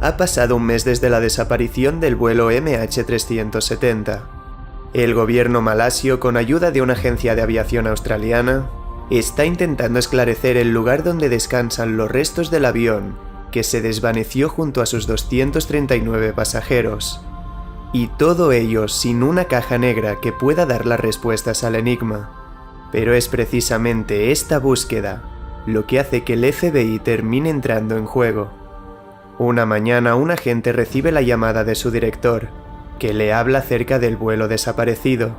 Ha pasado un mes desde la desaparición del vuelo MH370. El gobierno malasio, con ayuda de una agencia de aviación australiana, está intentando esclarecer el lugar donde descansan los restos del avión que se desvaneció junto a sus 239 pasajeros. Y todo ello sin una caja negra que pueda dar las respuestas al enigma. Pero es precisamente esta búsqueda lo que hace que el FBI termine entrando en juego. Una mañana un agente recibe la llamada de su director, que le habla acerca del vuelo desaparecido.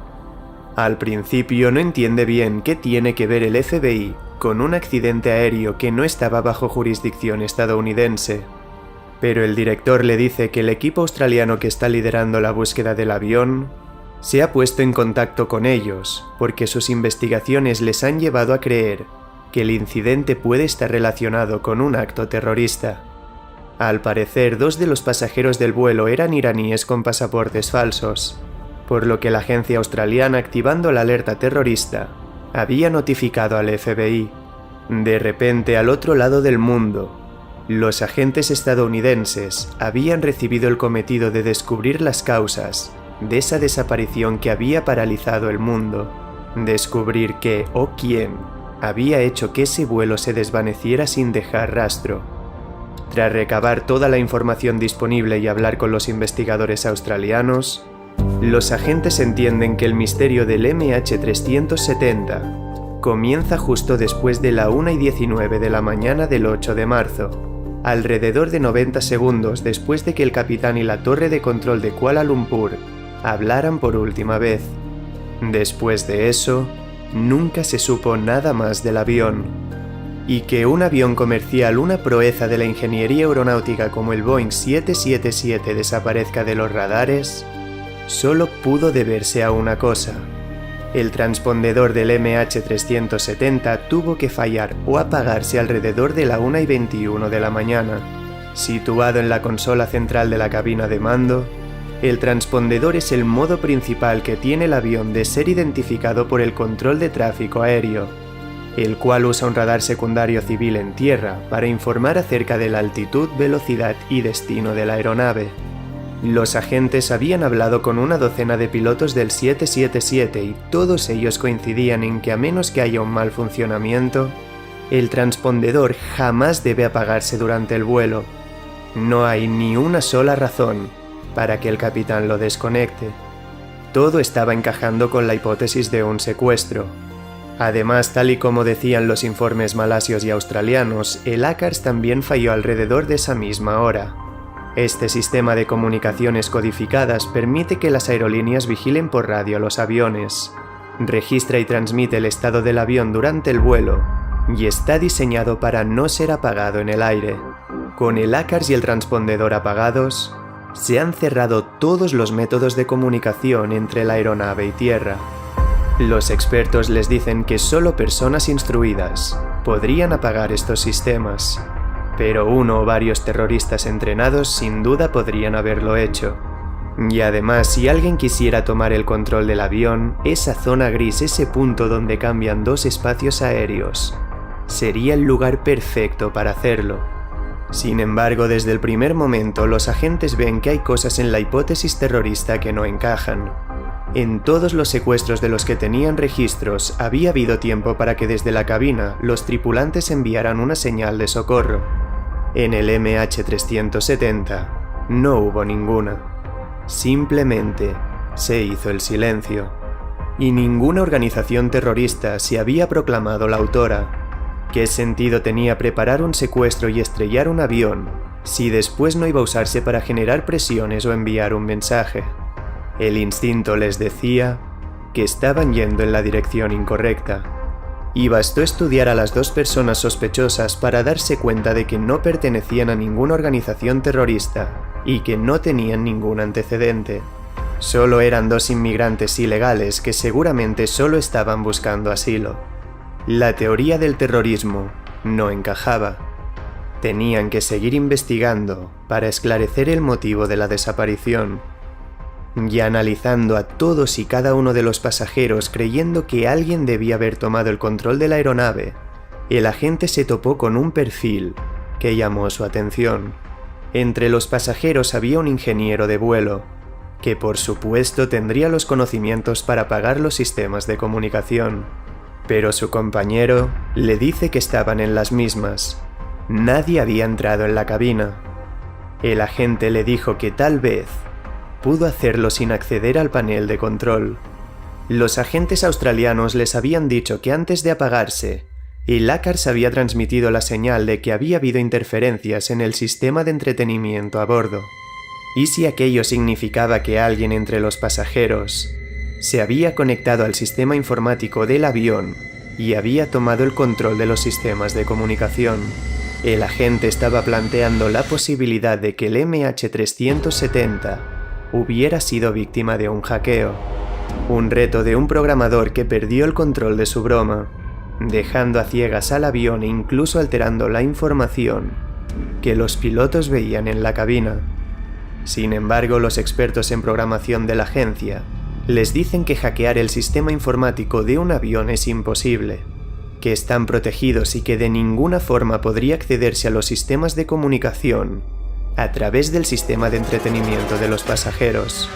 Al principio no entiende bien qué tiene que ver el FBI con un accidente aéreo que no estaba bajo jurisdicción estadounidense. Pero el director le dice que el equipo australiano que está liderando la búsqueda del avión se ha puesto en contacto con ellos porque sus investigaciones les han llevado a creer que el incidente puede estar relacionado con un acto terrorista. Al parecer, 2 de los pasajeros del vuelo eran iraníes con pasaportes falsos, por lo que la agencia australiana, activando la alerta terrorista, había notificado al FBI. De repente, al otro lado del mundo, los agentes estadounidenses habían recibido el cometido de descubrir las causas de esa desaparición que había paralizado el mundo, descubrir qué o quién había hecho que ese vuelo se desvaneciera sin dejar rastro. Tras recabar toda la información disponible y hablar con los investigadores australianos, los agentes entienden que el misterio del MH370 comienza justo después de la 1:19 de la mañana del 8 de marzo, alrededor de 90 segundos después de que el capitán y la torre de control de Kuala Lumpur hablaran por última vez. Después de eso, nunca se supo nada más del avión. Y que un avión comercial, una proeza de la ingeniería aeronáutica como el Boeing 777 desaparezca de los radares, solo pudo deberse a una cosa. El transpondedor del MH370 tuvo que fallar o apagarse alrededor de la 1:21 de la mañana. Situado en la consola central de la cabina de mando, el transpondedor es el modo principal que tiene el avión de ser identificado por el control de tráfico aéreo, el cual usa un radar secundario civil en tierra para informar acerca de la altitud, velocidad y destino de la aeronave. Los agentes habían hablado con una docena de pilotos del 777 y todos ellos coincidían en que a menos que haya un mal funcionamiento, el transpondedor jamás debe apagarse durante el vuelo. No hay ni una sola razón para que el capitán lo desconecte. Todo estaba encajando con la hipótesis de un secuestro. Además, tal y como decían los informes malasios y australianos, el ACARS también falló alrededor de esa misma hora. Este sistema de comunicaciones codificadas permite que las aerolíneas vigilen por radio a los aviones, registra y transmite el estado del avión durante el vuelo, y está diseñado para no ser apagado en el aire. Con el ACARS y el transpondedor apagados, se han cerrado todos los métodos de comunicación entre la aeronave y tierra. Los expertos les dicen que solo personas instruidas podrían apagar estos sistemas, pero uno o varios terroristas entrenados sin duda podrían haberlo hecho. Y además, si alguien quisiera tomar el control del avión, esa zona gris, ese punto donde cambian 2 espacios aéreos, sería el lugar perfecto para hacerlo. Sin embargo, desde el primer momento, los agentes ven que hay cosas en la hipótesis terrorista que no encajan. En todos los secuestros de los que tenían registros, había habido tiempo para que desde la cabina los tripulantes enviaran una señal de socorro. En el MH370 no hubo ninguna. Simplemente se hizo el silencio. Y ninguna organización terrorista se había proclamado la autora. ¿Qué sentido tenía preparar un secuestro y estrellar un avión si después no iba a usarse para generar presiones o enviar un mensaje? El instinto les decía que estaban yendo en la dirección incorrecta, y bastó estudiar a las 2 personas sospechosas para darse cuenta de que no pertenecían a ninguna organización terrorista y que no tenían ningún antecedente. Solo eran 2 inmigrantes ilegales que seguramente solo estaban buscando asilo. La teoría del terrorismo no encajaba. Tenían que seguir investigando para esclarecer el motivo de la desaparición. Y analizando a todos y cada uno de los pasajeros creyendo que alguien debía haber tomado el control de la aeronave, el agente se topó con un perfil que llamó su atención. Entre los pasajeros había un ingeniero de vuelo, que por supuesto tendría los conocimientos para apagar los sistemas de comunicación. Pero su compañero le dice que estaban en las mismas. Nadie había entrado en la cabina. El agente le dijo que tal vez pudo hacerlo sin acceder al panel de control. Los agentes australianos les habían dicho que antes de apagarse, el ACARS había transmitido la señal de que había habido interferencias en el sistema de entretenimiento a bordo. ¿Y si aquello significaba que alguien entre los pasajeros se había conectado al sistema informático del avión y había tomado el control de los sistemas de comunicación? El agente estaba planteando la posibilidad de que el MH370 hubiera sido víctima de un hackeo, un reto de un programador que perdió el control de su broma, dejando a ciegas al avión e incluso alterando la información que los pilotos veían en la cabina. Sin embargo, los expertos en programación de la agencia les dicen que hackear el sistema informático de un avión es imposible, que están protegidos y que de ninguna forma podría accederse a los sistemas de comunicación a través del sistema de entretenimiento de los pasajeros.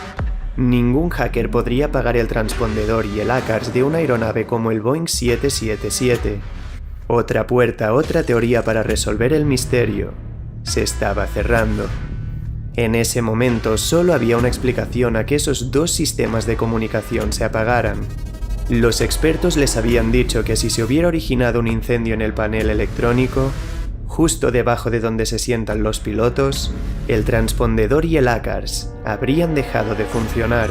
Ningún hacker podría apagar el transpondedor y el ACARS de una aeronave como el Boeing 777. Otra puerta, otra teoría para resolver el misterio, se estaba cerrando. En ese momento solo había una explicación a que esos dos sistemas de comunicación se apagaran. Los expertos les habían dicho que si se hubiera originado un incendio en el panel electrónico, justo debajo de donde se sientan los pilotos, el transpondedor y el ACARS habrían dejado de funcionar.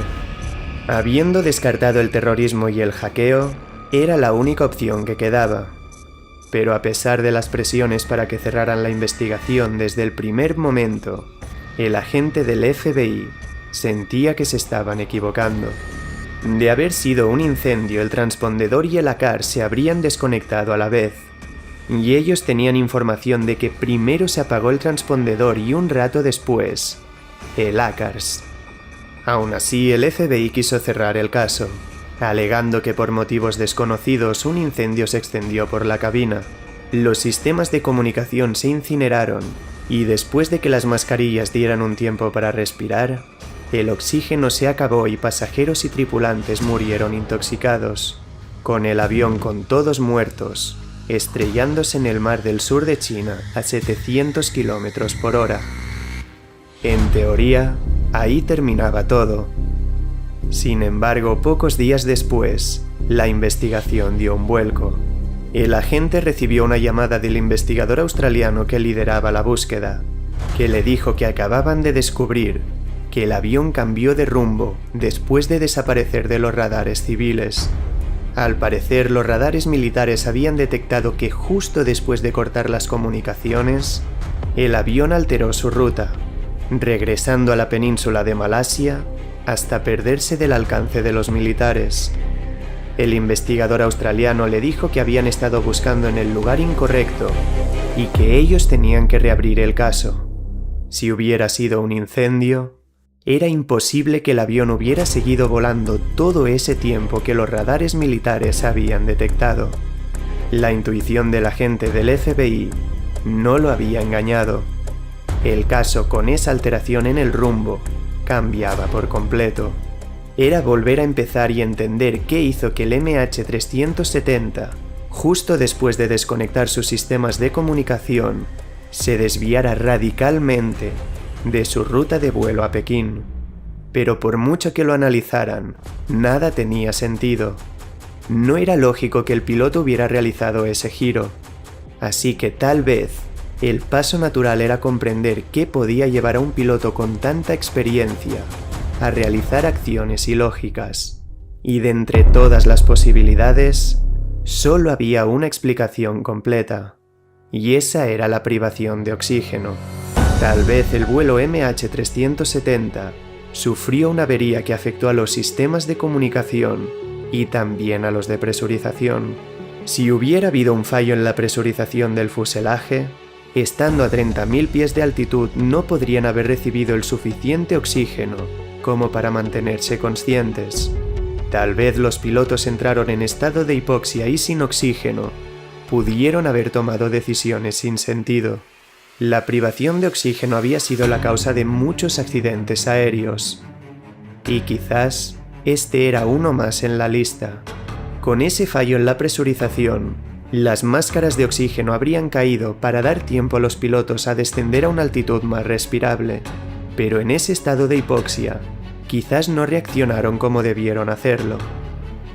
Habiendo descartado el terrorismo y el hackeo, era la única opción que quedaba. Pero a pesar de las presiones para que cerraran la investigación desde el primer momento, el agente del FBI sentía que se estaban equivocando. De haber sido un incendio, el transpondedor y el ACARS se habrían desconectado a la vez, y ellos tenían información de que primero se apagó el transpondedor y un rato después, el ACARS. Aún así, el FBI quiso cerrar el caso, alegando que por motivos desconocidos un incendio se extendió por la cabina. Los sistemas de comunicación se incineraron, y después de que las mascarillas dieran un tiempo para respirar, el oxígeno se acabó y pasajeros y tripulantes murieron intoxicados, con el avión con todos muertos, estrellándose en el mar del sur de China a 700 km por hora. En teoría, ahí terminaba todo. Sin embargo, pocos días después, la investigación dio un vuelco. El agente recibió una llamada del investigador australiano que lideraba la búsqueda, que le dijo que acababan de descubrir que el avión cambió de rumbo después de desaparecer de los radares civiles. Al parecer, los radares militares habían detectado que justo después de cortar las comunicaciones, el avión alteró su ruta, regresando a la península de Malasia hasta perderse del alcance de los militares. El investigador australiano le dijo que habían estado buscando en el lugar incorrecto y que ellos tenían que reabrir el caso. Si hubiera sido un incendio, era imposible que el avión hubiera seguido volando todo ese tiempo que los radares militares habían detectado. La intuición del agente del FBI no lo había engañado. El caso, con esa alteración en el rumbo, cambiaba por completo. Era volver a empezar y entender qué hizo que el MH370, justo después de desconectar sus sistemas de comunicación, se desviara radicalmente de su ruta de vuelo a Pekín. Pero por mucho que lo analizaran, nada tenía sentido. No era lógico que el piloto hubiera realizado ese giro, así que tal vez el paso natural era comprender qué podía llevar a un piloto con tanta experiencia a realizar acciones ilógicas. Y de entre todas las posibilidades, solo había una explicación completa, y esa era la privación de oxígeno. Tal vez el vuelo MH370 sufrió una avería que afectó a los sistemas de comunicación y también a los de presurización. Si hubiera habido un fallo en la presurización del fuselaje, estando a 30.000 pies de altitud no podrían haber recibido el suficiente oxígeno como para mantenerse conscientes. Tal vez los pilotos entraron en estado de hipoxia y sin oxígeno pudieron haber tomado decisiones sin sentido. La privación de oxígeno había sido la causa de muchos accidentes aéreos. Y quizás este era uno más en la lista. Con ese fallo en la presurización, las máscaras de oxígeno habrían caído para dar tiempo a los pilotos a descender a una altitud más respirable, pero en ese estado de hipoxia, quizás no reaccionaron como debieron hacerlo.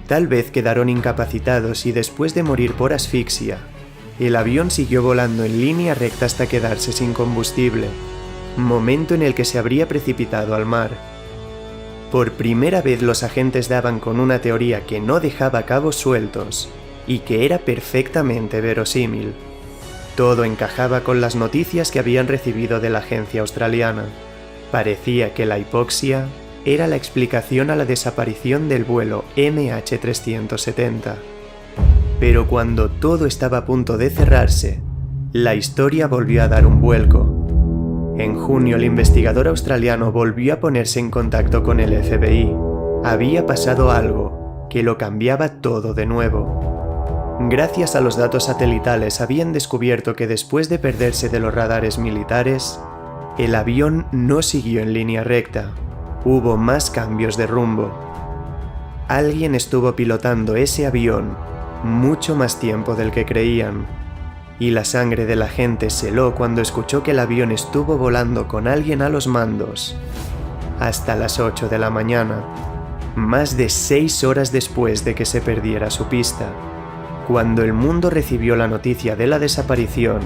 Tal vez quedaron incapacitados y después de morir por asfixia, el avión siguió volando en línea recta hasta quedarse sin combustible, momento en el que se habría precipitado al mar. Por primera vez los agentes daban con una teoría que no dejaba cabos sueltos y que era perfectamente verosímil. Todo encajaba con las noticias que habían recibido de la agencia australiana. Parecía que la hipoxia era la explicación a la desaparición del vuelo MH370. Pero cuando todo estaba a punto de cerrarse, la historia volvió a dar un vuelco. En junio, el investigador australiano volvió a ponerse en contacto con el FBI. Había pasado algo que lo cambiaba todo de nuevo. Gracias a los datos satelitales habían descubierto que después de perderse de los radares militares, el avión no siguió en línea recta. Hubo más cambios de rumbo. Alguien estuvo pilotando ese avión mucho más tiempo del que creían, y la sangre de la gente se heló cuando escuchó que el avión estuvo volando con alguien a los mandos hasta las 8 de la mañana, más de 6 horas después de que se perdiera su pista. Cuando el mundo recibió la noticia de la desaparición,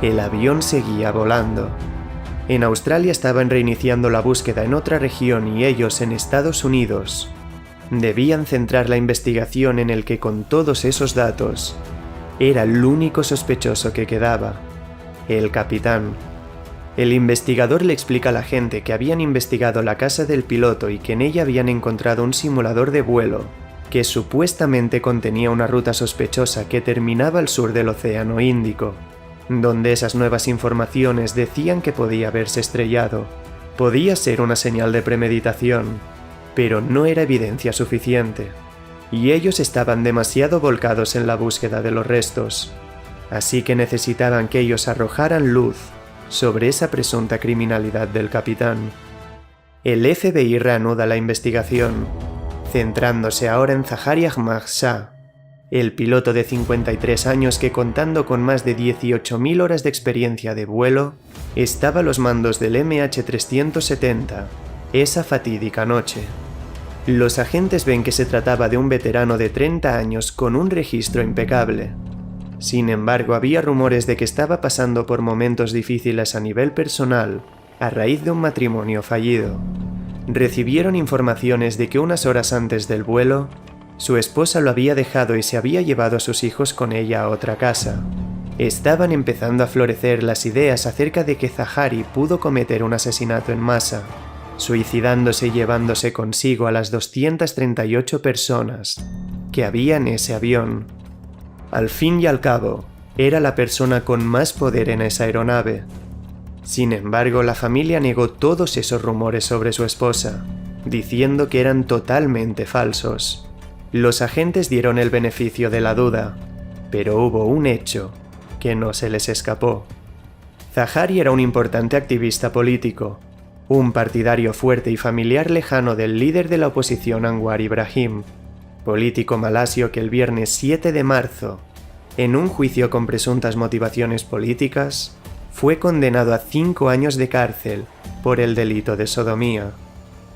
el avión seguía volando. En Australia estaban reiniciando la búsqueda en otra región y ellos en Estados Unidos debían centrar la investigación en el que con todos esos datos era el único sospechoso que quedaba, el capitán. El investigador le explica a la gente que habían investigado la casa del piloto y que en ella habían encontrado un simulador de vuelo que supuestamente contenía una ruta sospechosa que terminaba al sur del Océano Índico, donde esas nuevas informaciones decían que podía haberse estrellado. Podía ser una señal de premeditación, pero no era evidencia suficiente, y ellos estaban demasiado volcados en la búsqueda de los restos, así que necesitaban que ellos arrojaran luz sobre esa presunta criminalidad del capitán. El FBI reanuda la investigación, centrándose ahora en Zaharie Ahmad Shah, el piloto de 53 años que, contando con más de 18.000 horas de experiencia de vuelo, estaba a los mandos del MH370 esa fatídica noche. Los agentes ven que se trataba de un veterano de 30 años con un registro impecable. Sin embargo, había rumores de que estaba pasando por momentos difíciles a nivel personal a raíz de un matrimonio fallido. Recibieron informaciones de que unas horas antes del vuelo, su esposa lo había dejado y se había llevado a sus hijos con ella a otra casa. Estaban empezando a florecer las ideas acerca de que Zaharie pudo cometer un asesinato en masa, suicidándose y llevándose consigo a las 238 personas que había en ese avión. Al fin y al cabo, era la persona con más poder en esa aeronave. Sin embargo, la familia negó todos esos rumores sobre su esposa, diciendo que eran totalmente falsos. Los agentes dieron el beneficio de la duda, pero hubo un hecho que no se les escapó. Zaharie era un importante activista político, un partidario fuerte y familiar lejano del líder de la oposición Anwar Ibrahim, político malasio que el viernes 7 de marzo, en un juicio con presuntas motivaciones políticas, fue condenado a 5 años de cárcel por el delito de sodomía.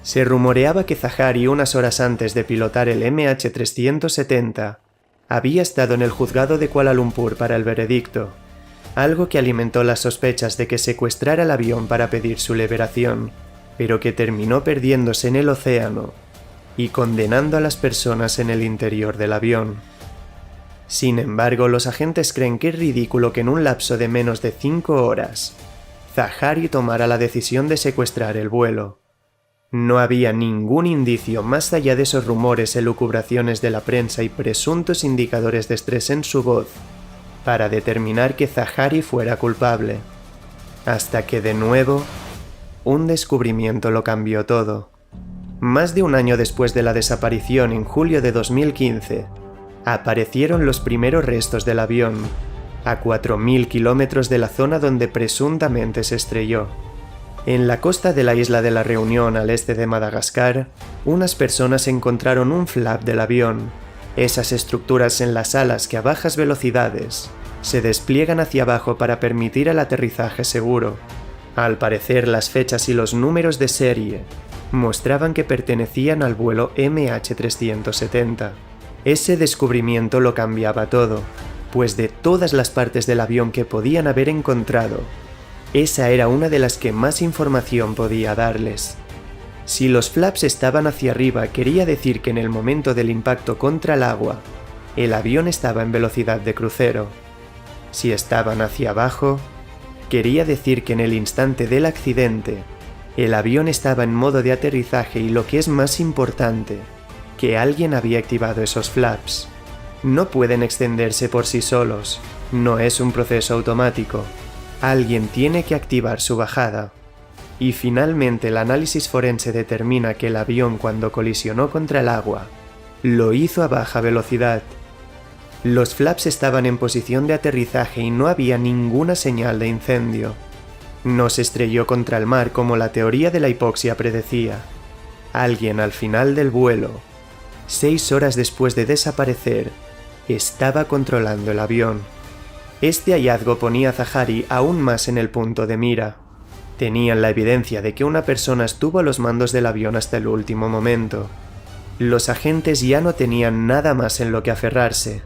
Se rumoreaba que Zaharie, unas horas antes de pilotar el MH370, había estado en el juzgado de Kuala Lumpur para el veredicto, algo que alimentó las sospechas de que secuestrara el avión para pedir su liberación, pero que terminó perdiéndose en el océano y condenando a las personas en el interior del avión. Sin embargo, los agentes creen que es ridículo que en un lapso de menos de 5 horas, Zaharie tomara la decisión de secuestrar el vuelo. No había ningún indicio más allá de esos rumores, elucubraciones de la prensa y presuntos indicadores de estrés en su voz para determinar que Zaharie fuera culpable, hasta que de nuevo, un descubrimiento lo cambió todo. Más de un año después de la desaparición, en julio de 2015, aparecieron los primeros restos del avión. a 4.000 kilómetros de la zona donde presuntamente se estrelló. En la costa de la isla de la Reunión al este de Madagascar, unas personas encontraron un flap del avión, esas estructuras en las alas que a bajas velocidades se despliegan hacia abajo para permitir el aterrizaje seguro. Al parecer, las fechas y los números de serie mostraban que pertenecían al vuelo MH370. Ese descubrimiento lo cambiaba todo, pues de todas las partes del avión que podían haber encontrado, esa era una de las que más información podía darles. Si los flaps estaban hacia arriba, quería decir que en el momento del impacto contra el agua, el avión estaba en velocidad de crucero. Si estaban hacia abajo, quería decir que en el instante del accidente, el avión estaba en modo de aterrizaje y lo que es más importante, que alguien había activado esos flaps. No pueden extenderse por sí solos, no es un proceso automático. Alguien tiene que activar su bajada. Y finalmente el análisis forense determina que el avión cuando colisionó contra el agua, lo hizo a baja velocidad. Los flaps estaban en posición de aterrizaje y no había ninguna señal de incendio. No se estrelló contra el mar como la teoría de la hipoxia predecía. Alguien al final del vuelo, 6 horas después de desaparecer, estaba controlando el avión. Este hallazgo ponía a Zahari aún más en el punto de mira. Tenían la evidencia de que una persona estuvo a los mandos del avión hasta el último momento. Los agentes ya no tenían nada más en lo que aferrarse.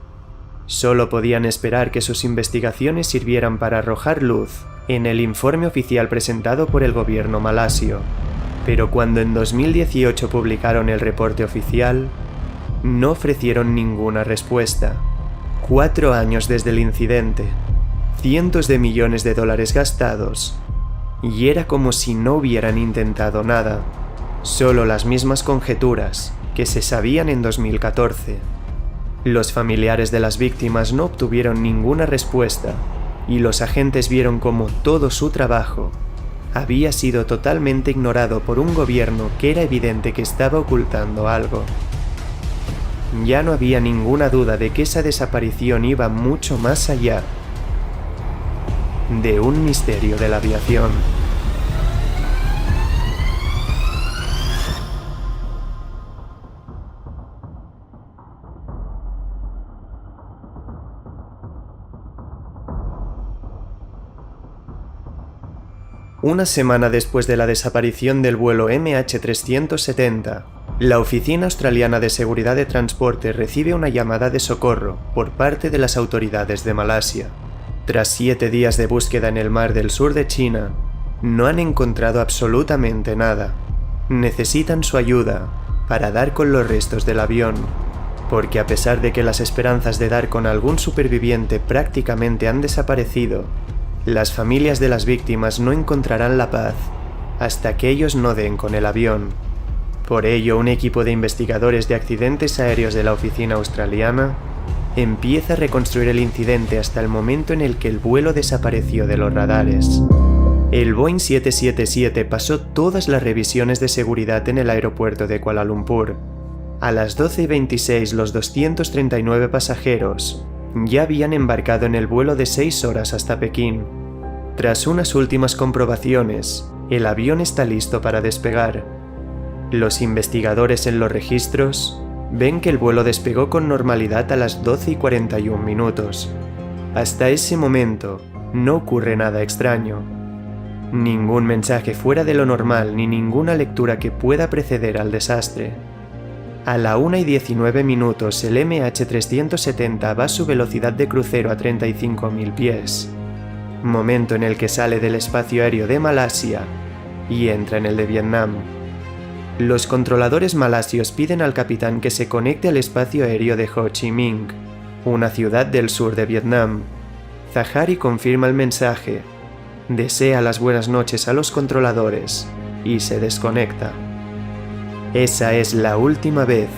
Solo podían esperar que sus investigaciones sirvieran para arrojar luz en el informe oficial presentado por el gobierno malasio. Pero cuando en 2018 publicaron el reporte oficial, no ofrecieron ninguna respuesta. 4 años desde el incidente, cientos de millones de dólares gastados, y era como si no hubieran intentado nada, solo las mismas conjeturas que se sabían en 2014. Los familiares de las víctimas no obtuvieron ninguna respuesta, y los agentes vieron como todo su trabajo había sido totalmente ignorado por un gobierno que era evidente que estaba ocultando algo. Ya no había ninguna duda de que esa desaparición iba mucho más allá de un misterio de la aviación. Una semana después de la desaparición del vuelo MH370, la Oficina Australiana de Seguridad de Transporte recibe una llamada de socorro por parte de las autoridades de Malasia. Tras 7 días de búsqueda en el mar del sur de China, no han encontrado absolutamente nada. Necesitan su ayuda para dar con los restos del avión, porque a pesar de que las esperanzas de dar con algún superviviente prácticamente han desaparecido, las familias de las víctimas no encontrarán la paz hasta que ellos no den con el avión. Por ello, un equipo de investigadores de accidentes aéreos de la oficina australiana empieza a reconstruir el incidente hasta el momento en el que el vuelo desapareció de los radares. El Boeing 777 pasó todas las revisiones de seguridad en el aeropuerto de Kuala Lumpur. A las 12:26 los 239 pasajeros ya habían embarcado en el vuelo de 6 horas hasta Pekín. Tras unas últimas comprobaciones, el avión está listo para despegar. Los investigadores en los registros ven que el vuelo despegó con normalidad a las 12:41 minutos. Hasta ese momento, no ocurre nada extraño. Ningún mensaje fuera de lo normal ni ninguna lectura que pueda preceder al desastre. A la 1:19 minutos el MH370 va a su velocidad de crucero a 35.000 pies, momento en el que sale del espacio aéreo de Malasia y entra en el de Vietnam. Los controladores malasios piden al capitán que se conecte al espacio aéreo de Ho Chi Minh, una ciudad del sur de Vietnam. Zahari confirma el mensaje, desea las buenas noches a los controladores y se desconecta. Esa es la última vez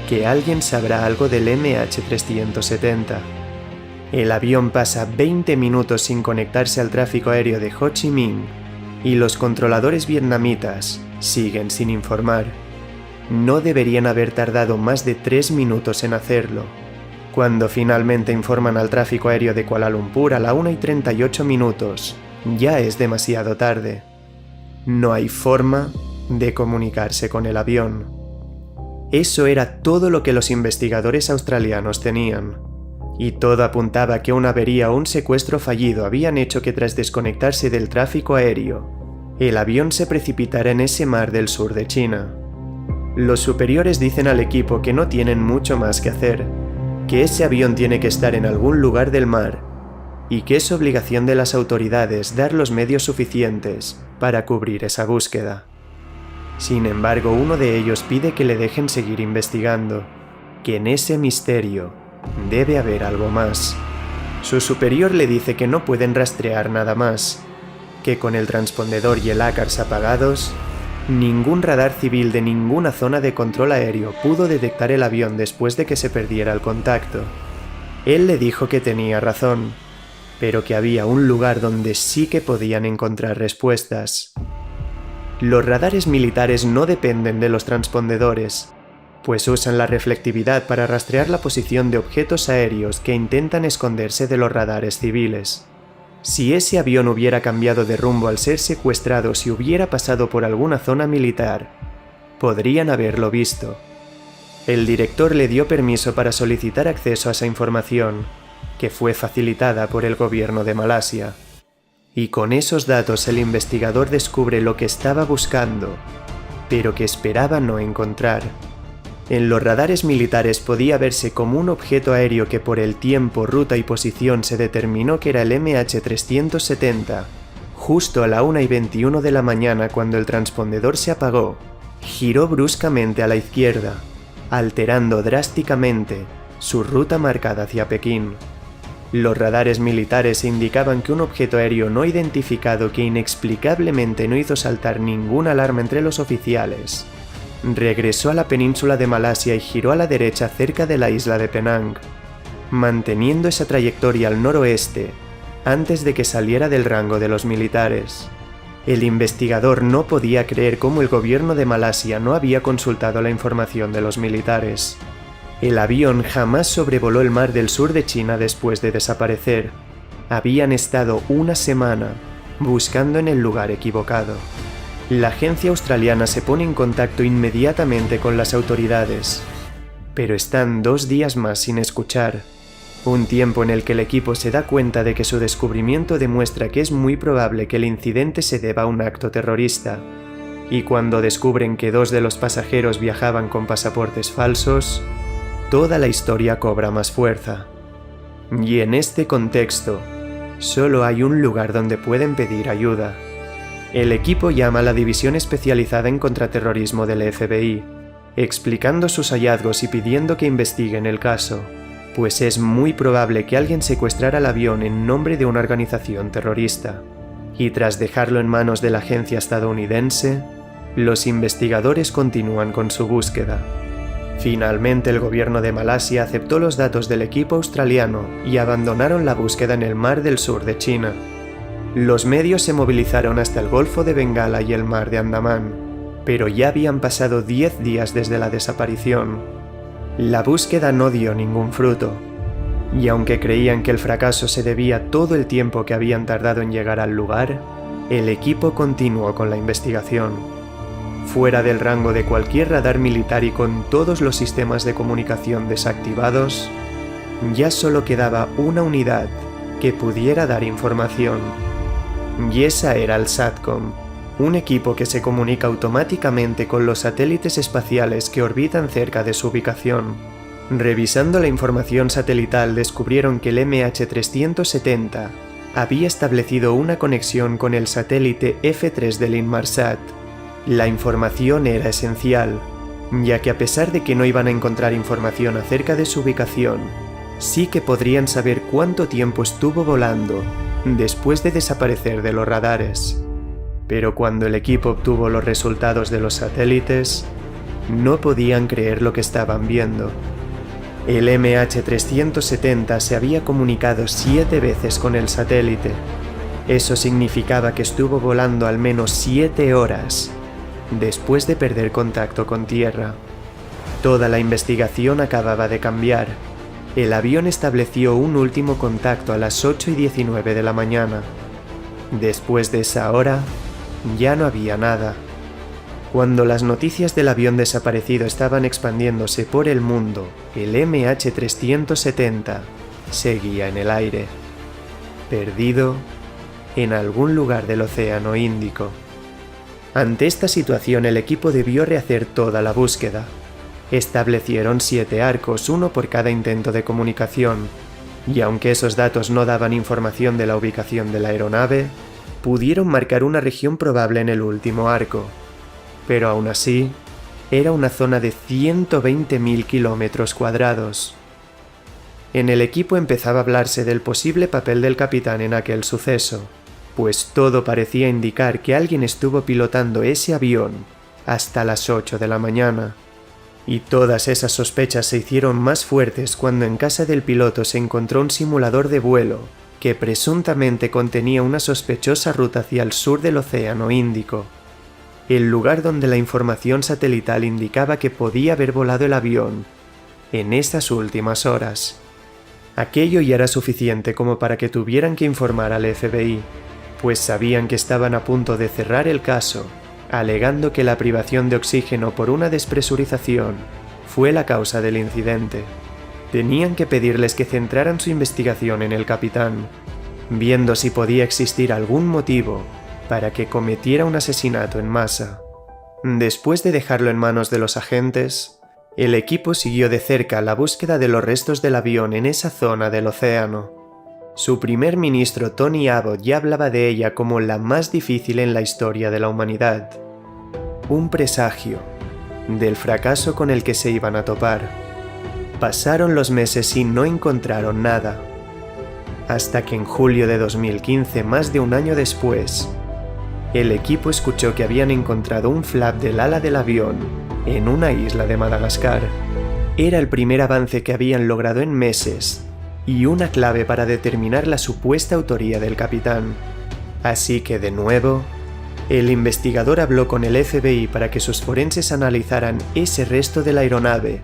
que alguien sabrá algo del MH370. El avión pasa 20 minutos sin conectarse al tráfico aéreo de Ho Chi Minh y los controladores vietnamitas siguen sin informar. No deberían haber tardado más de 3 minutos en hacerlo. Cuando finalmente informan al tráfico aéreo de Kuala Lumpur a la 1:38, ya es demasiado tarde. No hay forma de comunicarse con el avión. Eso era todo lo que los investigadores australianos tenían. Y todo apuntaba a que una avería o un secuestro fallido habían hecho que tras desconectarse del tráfico aéreo, el avión se precipitara en ese mar del sur de China. Los superiores dicen al equipo que no tienen mucho más que hacer, que ese avión tiene que estar en algún lugar del mar y que es obligación de las autoridades dar los medios suficientes para cubrir esa búsqueda. Sin embargo, uno de ellos pide que le dejen seguir investigando, que en ese misterio debe haber algo más. Su superior le dice que no pueden rastrear nada más, que con el transpondedor y el ACARS apagados, ningún radar civil de ninguna zona de control aéreo pudo detectar el avión después de que se perdiera el contacto. Él le dijo que tenía razón, pero que había un lugar donde sí que podían encontrar respuestas. Los radares militares no dependen de los transpondedores, pues usan la reflectividad para rastrear la posición de objetos aéreos que intentan esconderse de los radares civiles. Si ese avión hubiera cambiado de rumbo al ser secuestrado y hubiera pasado por alguna zona militar, podrían haberlo visto. El director le dio permiso para solicitar acceso a esa información, que fue facilitada por el gobierno de Malasia. Y con esos datos el investigador descubre lo que estaba buscando, pero que esperaba no encontrar. En los radares militares podía verse como un objeto aéreo que por el tiempo, ruta y posición se determinó que era el MH370. Justo a la 1:21 de la mañana, cuando el transpondedor se apagó, giró bruscamente a la izquierda, alterando drásticamente su ruta marcada hacia Pekín. Los radares militares indicaban que un objeto aéreo no identificado que inexplicablemente no hizo saltar ninguna alarma entre los oficiales regresó a la península de Malasia y giró a la derecha cerca de la isla de Penang, manteniendo esa trayectoria al noroeste antes de que saliera del rango de los militares. El investigador no podía creer cómo el gobierno de Malasia no había consultado la información de los militares. El avión jamás sobrevoló el mar del sur de China después de desaparecer. Habían estado una semana buscando en el lugar equivocado. La agencia australiana se pone en contacto inmediatamente con las autoridades, pero están 2 días más sin escuchar, un tiempo en el que el equipo se da cuenta de que su descubrimiento demuestra que es muy probable que el incidente se deba a un acto terrorista, y cuando descubren que 2 de los pasajeros viajaban con pasaportes falsos, toda la historia cobra más fuerza. Y en este contexto, solo hay un lugar donde pueden pedir ayuda. El equipo llama a la División Especializada en Contraterrorismo del FBI, explicando sus hallazgos y pidiendo que investiguen el caso, pues es muy probable que alguien secuestrara el avión en nombre de una organización terrorista. Y tras dejarlo en manos de la agencia estadounidense, los investigadores continúan con su búsqueda. Finalmente el gobierno de Malasia aceptó los datos del equipo australiano y abandonaron la búsqueda en el mar del sur de China. Los medios se movilizaron hasta el Golfo de Bengala y el mar de Andamán, pero ya habían pasado 10 días desde la desaparición. La búsqueda no dio ningún fruto, y aunque creían que el fracaso se debía a todo el tiempo que habían tardado en llegar al lugar, el equipo continuó con la investigación. Fuera del rango de cualquier radar militar y con todos los sistemas de comunicación desactivados, ya solo quedaba una unidad que pudiera dar información. Y esa era el SATCOM, un equipo que se comunica automáticamente con los satélites espaciales que orbitan cerca de su ubicación. Revisando la información satelital descubrieron que el MH370 había establecido una conexión con el satélite F3 del Inmarsat. La información era esencial, ya que a pesar de que no iban a encontrar información acerca de su ubicación, sí que podrían saber cuánto tiempo estuvo volando después de desaparecer de los radares. Pero cuando el equipo obtuvo los resultados de los satélites, no podían creer lo que estaban viendo. El MH370 se había comunicado 7 veces con el satélite. Eso significaba que estuvo volando al menos 7 horas después de perder contacto con Tierra. Toda la investigación acababa de cambiar, El avión estableció un último contacto a las 8:19 de la mañana. Después de esa hora, ya no había nada. Cuando las noticias del avión desaparecido estaban expandiéndose por el mundo, el MH370 seguía en el aire, perdido en algún lugar del Océano Índico. Ante esta situación, el equipo debió rehacer toda la búsqueda. Establecieron 7 arcos, uno por cada intento de comunicación, y aunque esos datos no daban información de la ubicación de la aeronave, pudieron marcar una región probable en el último arco. Pero aún así, era una zona de 120.000 kilómetros cuadrados. En el equipo empezaba a hablarse del posible papel del capitán en aquel suceso, pues todo parecía indicar que alguien estuvo pilotando ese avión hasta las 8 de la mañana. Y todas esas sospechas se hicieron más fuertes cuando en casa del piloto se encontró un simulador de vuelo que presuntamente contenía una sospechosa ruta hacia el sur del Océano Índico, el lugar donde la información satelital indicaba que podía haber volado el avión en esas últimas horas. Aquello ya era suficiente como para que tuvieran que informar al FBI, pues sabían que estaban a punto de cerrar el caso, alegando que la privación de oxígeno por una despresurización fue la causa del incidente. Tenían que pedirles que centraran su investigación en el capitán, viendo si podía existir algún motivo para que cometiera un asesinato en masa. Después de dejarlo en manos de los agentes, el equipo siguió de cerca la búsqueda de los restos del avión en esa zona del océano. Su primer ministro Tony Abbott ya hablaba de ella como la más difícil en la historia de la humanidad. Un presagio del fracaso con el que se iban a topar. Pasaron los meses y no encontraron nada, hasta que en julio de 2015, más de un año después, el equipo escuchó que habían encontrado un flap del ala del avión en una isla de Madagascar. Era el primer avance que habían logrado en meses y una clave para determinar la supuesta autoría del capitán. Así que, de nuevo, el investigador habló con el FBI para que sus forenses analizaran ese resto de la aeronave,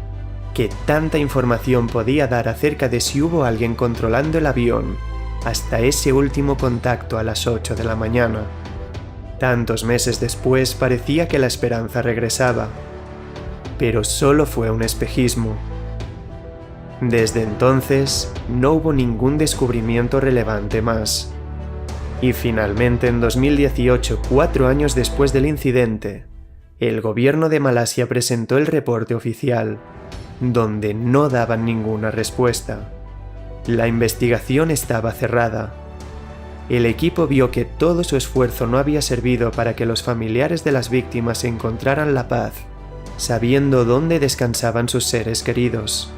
que tanta información podía dar acerca de si hubo alguien controlando el avión hasta ese último contacto a las 8 de la mañana. Tantos meses después parecía que la esperanza regresaba, pero solo fue un espejismo. Desde entonces, no hubo ningún descubrimiento relevante más. Y finalmente, en 2018, 4 años después del incidente, el gobierno de Malasia presentó el reporte oficial, donde no daban ninguna respuesta. La investigación estaba cerrada. El equipo vio que todo su esfuerzo no había servido para que los familiares de las víctimas encontraran la paz, sabiendo dónde descansaban sus seres queridos.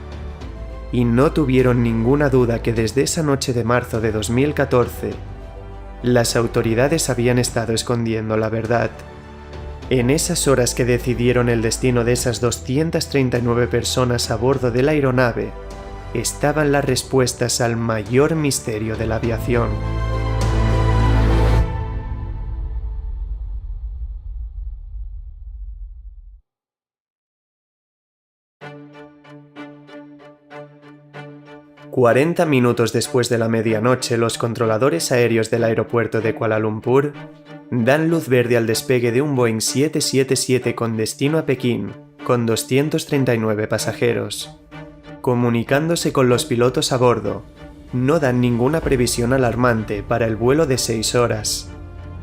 Y no tuvieron ninguna duda que desde esa noche de marzo de 2014, las autoridades habían estado escondiendo la verdad. En esas horas que decidieron el destino de esas 239 personas a bordo de la aeronave, estaban las respuestas al mayor misterio de la aviación. «40 minutos después de la medianoche, los controladores aéreos del aeropuerto de Kuala Lumpur dan luz verde al despegue de un Boeing 777 con destino a Pekín, con 239 pasajeros. Comunicándose con los pilotos a bordo, no dan ninguna previsión alarmante para el vuelo de 6 horas.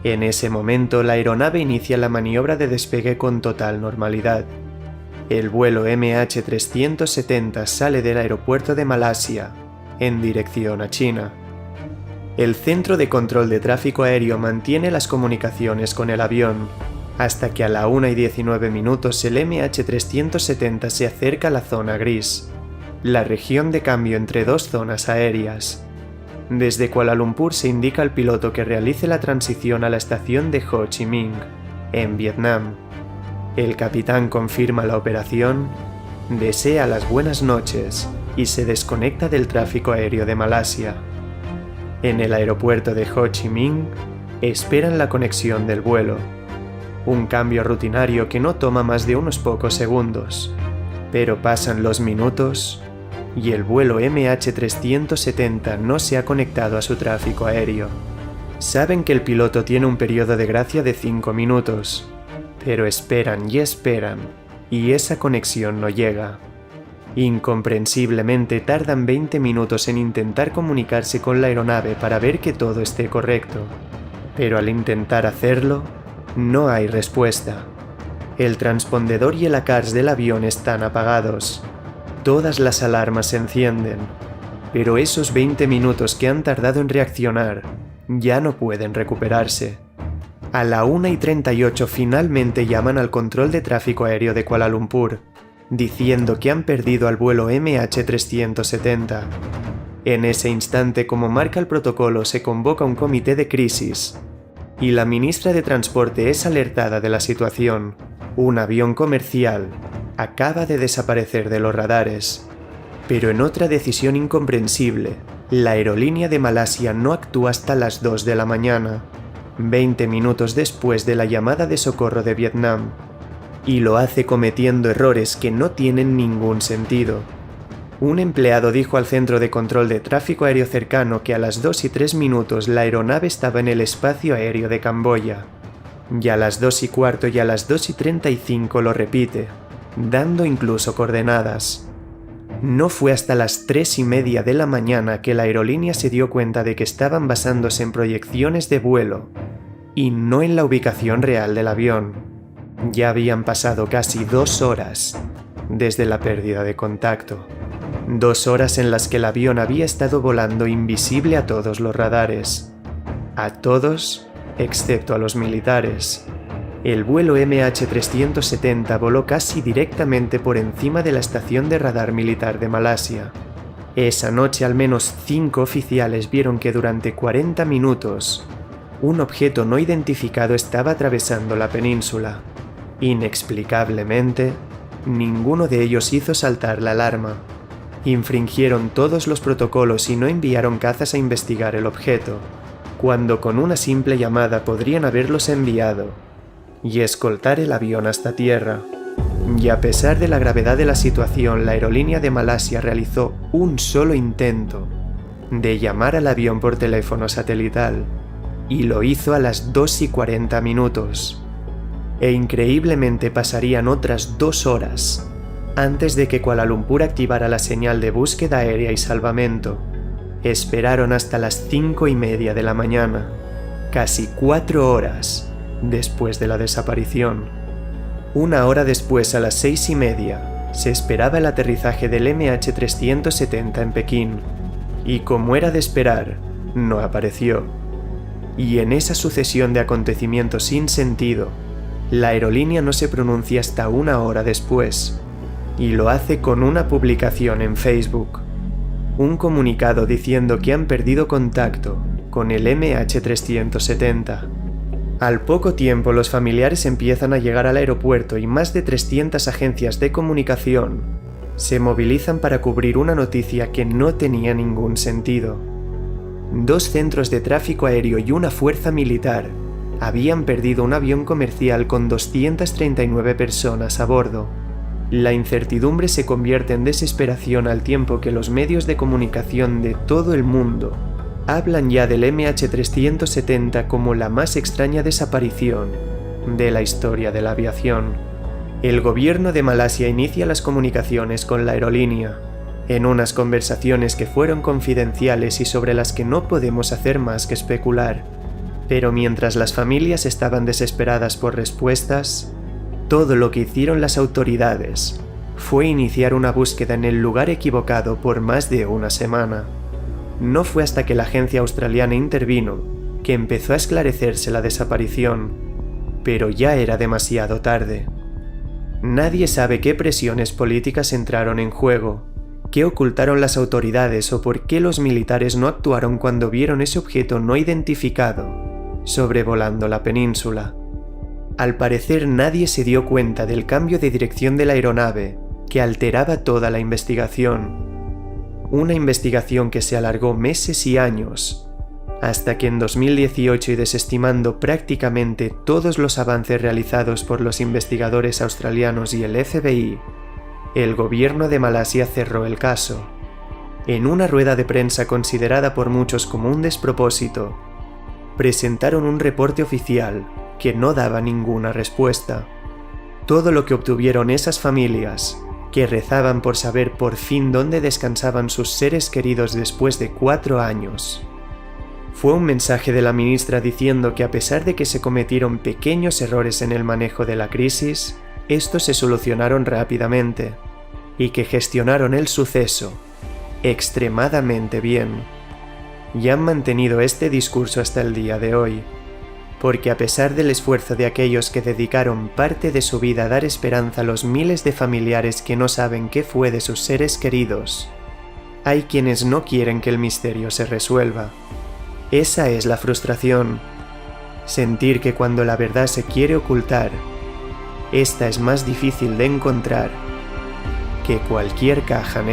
En ese momento, la aeronave inicia la maniobra de despegue con total normalidad. El vuelo MH370 sale del aeropuerto de Malasia, en dirección a China. El Centro de Control de Tráfico Aéreo mantiene las comunicaciones con el avión, hasta que a la 1:19 el MH370 se acerca a la zona gris, la región de cambio entre dos zonas aéreas. Desde Kuala Lumpur se indica al piloto que realice la transición a la estación de Ho Chi Minh, en Vietnam. El capitán confirma la operación, desea las buenas noches y se desconecta del tráfico aéreo de Malasia. En el aeropuerto de Ho Chi Minh esperan la conexión del vuelo, un cambio rutinario que no toma más de unos pocos segundos, pero pasan los minutos y el vuelo MH370 no se ha conectado a su tráfico aéreo. Saben que el piloto tiene un periodo de gracia de 5 minutos, pero esperan y esa conexión no llega. Incomprensiblemente tardan 20 minutos en intentar comunicarse con la aeronave para ver que todo esté correcto, pero al intentar hacerlo, no hay respuesta. El transpondedor y el ACARS del avión están apagados. Todas las alarmas se encienden, pero esos 20 minutos que han tardado en reaccionar ya no pueden recuperarse. A la 1:38 finalmente llaman al control de tráfico aéreo de Kuala Lumpur, diciendo que han perdido al vuelo MH370. En ese instante, como marca el protocolo, se convoca un comité de crisis, y la ministra de Transporte es alertada de la situación. Un avión comercial acaba de desaparecer de los radares. Pero en otra decisión incomprensible, la aerolínea de Malasia no actúa hasta las 2 de la mañana, 20 minutos después de la llamada de socorro de Vietnam, y lo hace cometiendo errores que no tienen ningún sentido. Un empleado dijo al centro de control de tráfico aéreo cercano que a las 2:03 la aeronave estaba en el espacio aéreo de Camboya, y a las 2:15 y a las 2:35 lo repite, dando incluso coordenadas. No fue hasta las 3:30 de la mañana que la aerolínea se dio cuenta de que estaban basándose en proyecciones de vuelo y no en la ubicación real del avión. Ya habían pasado casi 2 horas desde la pérdida de contacto. 2 horas en las que el avión había estado volando invisible a todos los radares. A todos, excepto a los militares. El vuelo MH370 voló casi directamente por encima de la estación de radar militar de Malasia. Esa noche al menos 5 oficiales vieron que durante 40 minutos un objeto no identificado estaba atravesando la península. Inexplicablemente, ninguno de ellos hizo saltar la alarma. Infringieron todos los protocolos y no enviaron cazas a investigar el objeto, cuando con una simple llamada podrían haberlos enviado y escoltar el avión hasta tierra. Y a pesar de la gravedad de la situación, la aerolínea de Malasia realizó un solo intento de llamar al avión por teléfono satelital, y lo hizo a las 2:40. E increíblemente pasarían otras 2 horas antes de que Kuala Lumpur activara la señal de búsqueda aérea y salvamento. Esperaron hasta las 5:30 de la mañana, casi 4 horas después de la desaparición. 1 hora después, a las 6:30, se esperaba el aterrizaje del MH370 en Pekín, y como era de esperar, no apareció. Y en esa sucesión de acontecimientos sin sentido, la aerolínea no se pronuncia hasta 1 hora después, y lo hace con una publicación en Facebook. Un comunicado diciendo que han perdido contacto con el MH370. Al poco tiempo los familiares empiezan a llegar al aeropuerto y más de 300 agencias de comunicación se movilizan para cubrir una noticia que no tenía ningún sentido. 2 centros de tráfico aéreo y una fuerza militar habían perdido un avión comercial con 239 personas a bordo. La incertidumbre se convierte en desesperación al tiempo que los medios de comunicación de todo el mundo hablan ya del MH370 como la más extraña desaparición de la historia de la aviación. El gobierno de Malasia inicia las comunicaciones con la aerolínea, en unas conversaciones que fueron confidenciales y sobre las que no podemos hacer más que especular. Pero mientras las familias estaban desesperadas por respuestas, todo lo que hicieron las autoridades fue iniciar una búsqueda en el lugar equivocado por más de 1 semana. No fue hasta que la agencia australiana intervino que empezó a esclarecerse la desaparición, pero ya era demasiado tarde. Nadie sabe qué presiones políticas entraron en juego, qué ocultaron las autoridades o por qué los militares no actuaron cuando vieron ese objeto no identificado sobrevolando la península. Al parecer nadie se dio cuenta del cambio de dirección de la aeronave que alteraba toda la investigación. Una investigación que se alargó meses y años, hasta que en 2018, y desestimando prácticamente todos los avances realizados por los investigadores australianos y el FBI, el gobierno de Malasia cerró el caso en una rueda de prensa considerada por muchos como un despropósito, presentaron un reporte oficial que no daba ninguna respuesta. Todo lo que obtuvieron esas familias, que rezaban por saber por fin dónde descansaban sus seres queridos después de 4 años, fue un mensaje de la ministra diciendo que a pesar de que se cometieron pequeños errores en el manejo de la crisis, estos se solucionaron rápidamente y que gestionaron el suceso extremadamente bien. Y han mantenido este discurso hasta el día de hoy, porque a pesar del esfuerzo de aquellos que dedicaron parte de su vida a dar esperanza a los miles de familiares que no saben qué fue de sus seres queridos, hay quienes no quieren que el misterio se resuelva. Esa es la frustración. Sentir que cuando la verdad se quiere ocultar, esta es más difícil de encontrar que cualquier caja negra.